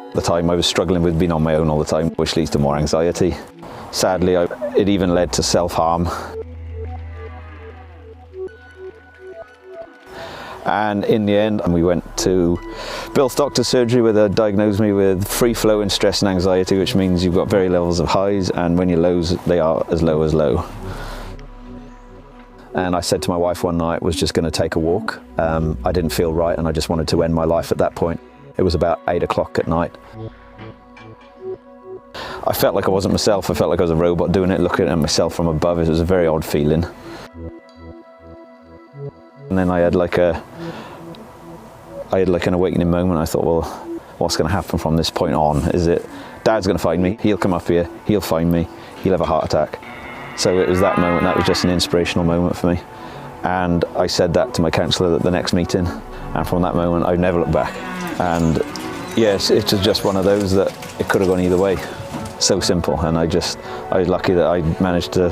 At the time I was struggling with being on my own all the time, which leads to more anxiety. Sadly, it even led to self-harm. And in the end, we went to Bill's doctor's surgery where they diagnosed me with free-flowing stress and anxiety, which means you've got very levels of highs, and when you're lows, they are as low as low. And I said to my wife one night, was just going to take a walk. I didn't feel right, and I just wanted to end my life at that point. It was about 8 o'clock at night. I felt like I wasn't myself. I felt like I was a robot doing it, looking at myself from above. It was a very odd feeling. And then I had like an awakening moment. I thought, well, what's going to happen from this point on? Is it Dad's going to find me? He'll come up here. He'll find me. He'll have a heart attack. So it was that moment. That was just an inspirational moment for me. And I said that to my counsellor at the next meeting. And from that moment, I've never looked back. And yes, it was just one of those that it could have gone either way. So simple. And I was lucky that I managed to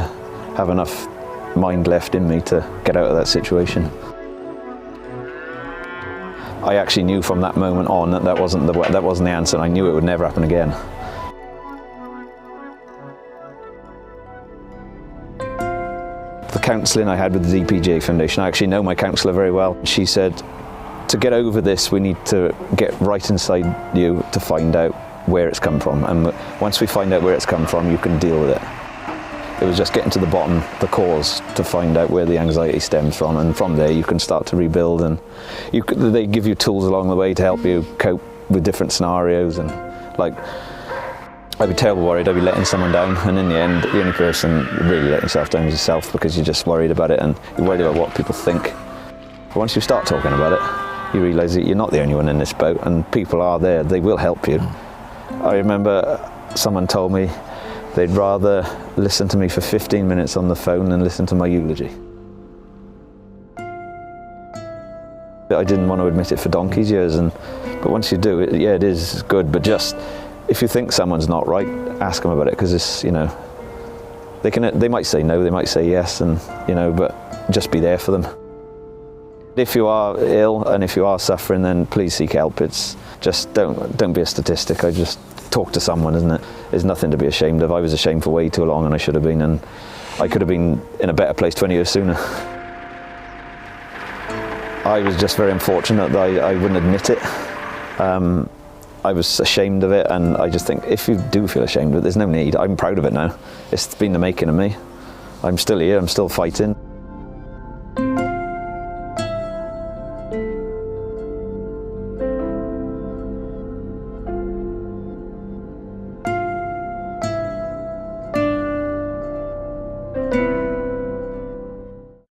have enough mind left in me to get out of that situation. I actually knew from that moment on that that wasn't the answer, and I knew it would never happen again. The counselling I had with the DPGA Foundation, I actually know my counsellor very well. She said, to get over this, we need to get right inside you to find out where it's come from. And once we find out where it's come from, you can deal with it. It was just getting to the bottom, the cause, to find out where the anxiety stems from, and from there you can start to rebuild, and they give you tools along the way to help you cope with different scenarios. And like, I'd be terribly worried, I'd be letting someone down, and in the end, the only person really letting yourself down is yourself, because you're just worried about it and you're worried about what people think. But once you start talking about it, you realise that you're not the only one in this boat, and people are there, they will help you. I remember someone told me they'd rather listen to me for 15 minutes on the phone than listen to my eulogy. I didn't want to admit it for donkey's years, but once you do, yeah, it is good, but just, if you think someone's not right, ask them about it, because it's, you know, they might say no, they might say yes, and, you know, but just be there for them. If you are ill and if you are suffering, then please seek help. It's just, don't be a statistic. I just talk to someone, isn't it? There's nothing to be ashamed of. I was ashamed for way too long, and I should have been, and I could have been in a better place 20 years sooner. I was just very unfortunate that I wouldn't admit it. I was ashamed of it, and I just think, if you do feel ashamed of it, there's no need. I'm proud of it now. It's been the making of me. I'm still here, I'm still fighting.